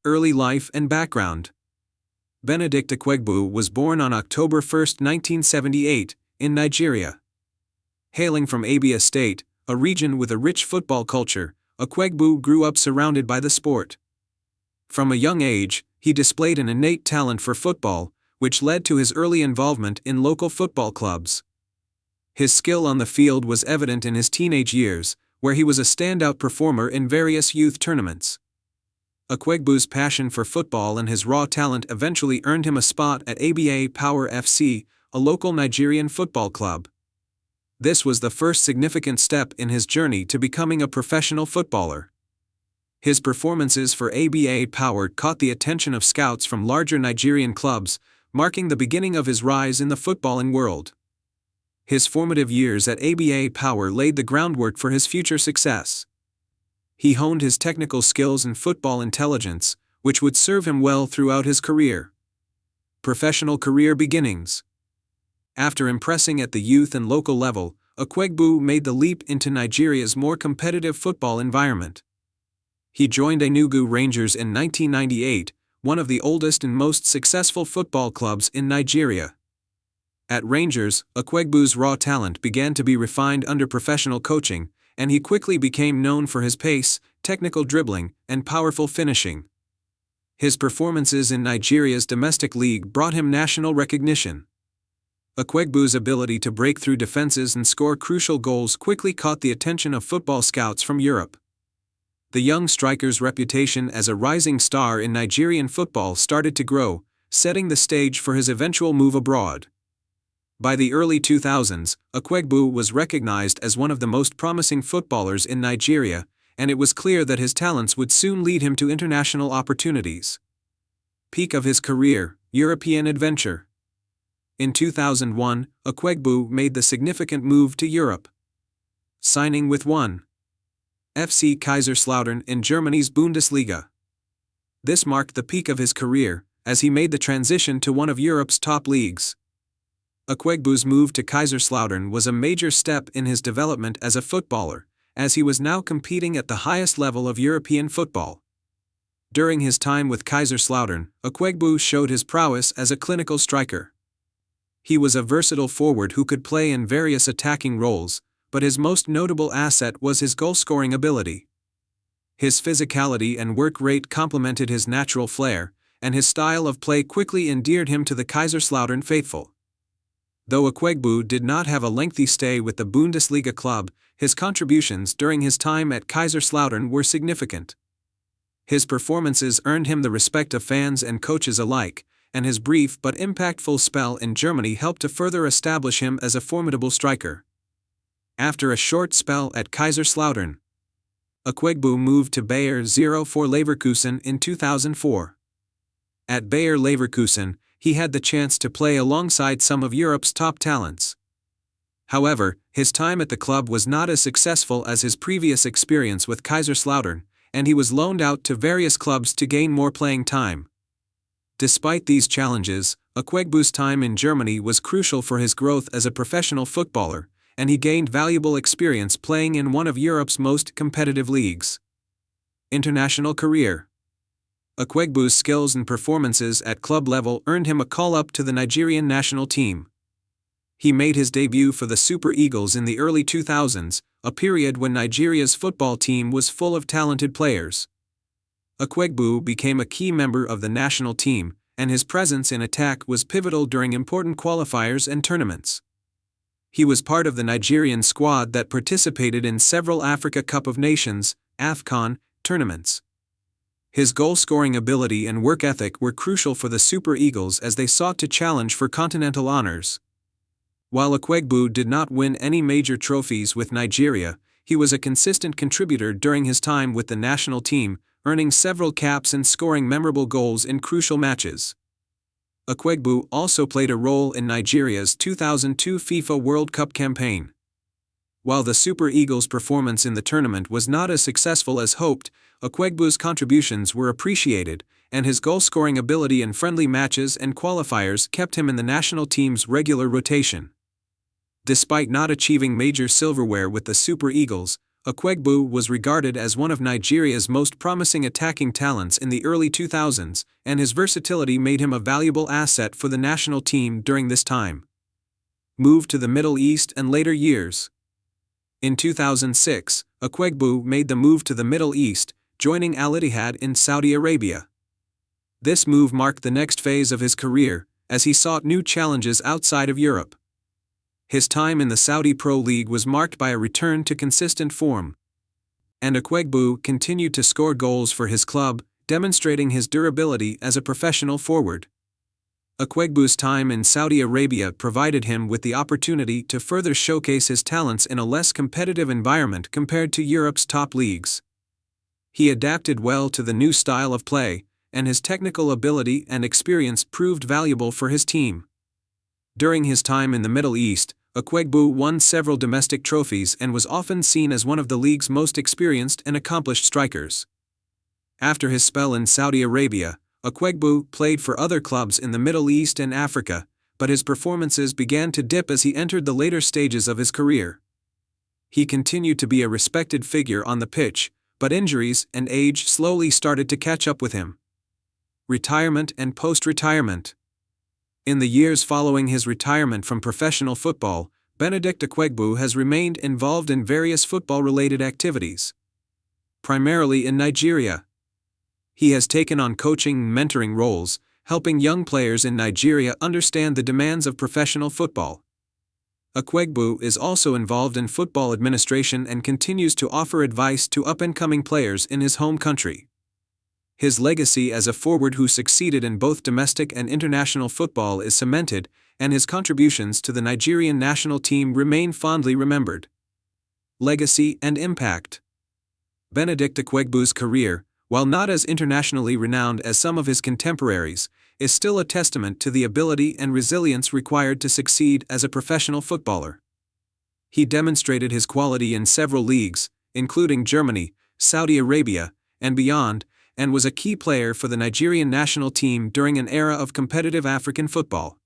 early life and background. Benedict Akwuegbu was born on October 1, 1978, in Nigeria. Hailing from Abia State, a region with a rich football culture, Akwuegbu grew up surrounded by the sport. From a young age, he displayed an innate talent for football, which led to his early involvement in local football clubs. His skill on the field was evident in his teenage years, where he was a standout performer in various youth tournaments. Akwuegbu's passion for football and his raw talent eventually earned him a spot at ABA Power FC, a local Nigerian football club. This was the first significant step in his journey to becoming a professional footballer. His performances for ABA Power caught the attention of scouts from larger Nigerian clubs, marking the beginning of his rise in the footballing world. His formative years at ABA Power laid the groundwork for his future success. He honed his technical skills and football intelligence, which would serve him well throughout his career. Professional career beginnings. After impressing at the youth and local level, Akwuegbu made the leap into Nigeria's more competitive football environment. He joined Enugu Rangers in 1998, one of the oldest and most successful football clubs in Nigeria. At Rangers, Akwuegbu's raw talent began to be refined under professional coaching, and he quickly became known for his pace, technical dribbling, and powerful finishing. His performances in Nigeria's domestic league brought him national recognition. Akwuegbu's ability to break through defenses and score crucial goals quickly caught the attention of football scouts from Europe. The young striker's reputation as a rising star in Nigerian football started to grow, setting the stage for his eventual move abroad. By the early 2000s, Akwuegbu was recognized as one of the most promising footballers in Nigeria, and it was clear that his talents would soon lead him to international opportunities. Peak of his career, European adventure. In 2001, Akwuegbu made the significant move to Europe, signing with 1. FC Kaiserslautern in Germany's Bundesliga. This marked the peak of his career, as he made the transition to one of Europe's top leagues. Akwuegbu's move to Kaiserslautern was a major step in his development as a footballer, as he was now competing at the highest level of European football. During his time with Kaiserslautern, Akwuegbu showed his prowess as a clinical striker. He was a versatile forward who could play in various attacking roles, but his most notable asset was his goal-scoring ability. His physicality and work rate complemented his natural flair, and his style of play quickly endeared him to the Kaiserslautern faithful. Though Akwuegbu did not have a lengthy stay with the Bundesliga club, his contributions during his time at Kaiserslautern were significant. His performances earned him the respect of fans and coaches alike, and his brief but impactful spell in Germany helped to further establish him as a formidable striker. After a short spell at Kaiserslautern, Akwuegbu moved to Bayer 04 Leverkusen in 2004. At Bayer Leverkusen, he had the chance to play alongside some of Europe's top talents. However, his time at the club was not as successful as his previous experience with Kaiserslautern, and he was loaned out to various clubs to gain more playing time. Despite these challenges, Akwuegbu's time in Germany was crucial for his growth as a professional footballer, and he gained valuable experience playing in one of Europe's most competitive leagues. International career. Akwuegbu's skills and performances at club level earned him a call-up to the Nigerian national team. He made his debut for the Super Eagles in the early 2000s, a period when Nigeria's football team was full of talented players. Akwuegbu became a key member of the national team, and his presence in attack was pivotal during important qualifiers and tournaments. He was part of the Nigerian squad that participated in several Africa Cup of Nations (AFCON) tournaments. His goal-scoring ability and work ethic were crucial for the Super Eagles as they sought to challenge for continental honors. While Akwuegbu did not win any major trophies with Nigeria, he was a consistent contributor during his time with the national team, earning several caps and scoring memorable goals in crucial matches. Akwuegbu also played a role in Nigeria's 2002 FIFA World Cup campaign. While the Super Eagles' performance in the tournament was not as successful as hoped, Akwuegbu's contributions were appreciated, and his goal-scoring ability in friendly matches and qualifiers kept him in the national team's regular rotation. Despite not achieving major silverware with the Super Eagles, Akwuegbu was regarded as one of Nigeria's most promising attacking talents in the early 2000s, and his versatility made him a valuable asset for the national team during this time. Moved to the Middle East and later years. In 2006, Akwuegbu made the move to the Middle East, joining Al Ittihad in Saudi Arabia. This move marked the next phase of his career, as he sought new challenges outside of Europe. His time in the Saudi Pro League was marked by a return to consistent form. And Akwuegbu continued to score goals for his club, demonstrating his durability as a professional forward. Akwuegbu's time in Saudi Arabia provided him with the opportunity to further showcase his talents in a less competitive environment compared to Europe's top leagues. He adapted well to the new style of play, and his technical ability and experience proved valuable for his team. During his time in the Middle East, Akwuegbu won several domestic trophies and was often seen as one of the league's most experienced and accomplished strikers. After his spell in Saudi Arabia, Akwuegbu played for other clubs in the Middle East and Africa, but his performances began to dip as he entered the later stages of his career. He continued to be a respected figure on the pitch, but injuries and age slowly started to catch up with him. Retirement and post-retirement. In the years following his retirement from professional football, Benedict Akwuegbu has remained involved in various football-related activities. Primarily in Nigeria. He has taken on coaching and mentoring roles, helping young players in Nigeria understand the demands of professional football. Akwuegbu is also involved in football administration and continues to offer advice to up-and-coming players in his home country. His legacy as a forward who succeeded in both domestic and international football is cemented, and his contributions to the Nigerian national team remain fondly remembered. Legacy and impact. Benedict Akwuegbu's career, while not as internationally renowned as some of his contemporaries, is still a testament to the ability and resilience required to succeed as a professional footballer. He demonstrated his quality in several leagues, including Germany, Saudi Arabia, and beyond, and was a key player for the Nigerian national team during an era of competitive African football.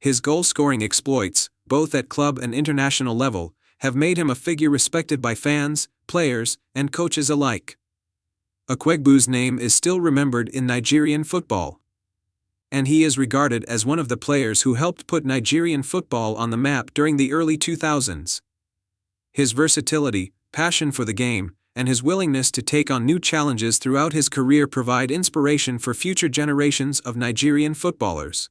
His goal-scoring exploits, both at club and international level, have made him a figure respected by fans, players, and coaches alike. Akwuegbu's name is still remembered in Nigerian football. And he is regarded as one of the players who helped put Nigerian football on the map during the early 2000s. His versatility, passion for the game, and his willingness to take on new challenges throughout his career provide inspiration for future generations of Nigerian footballers.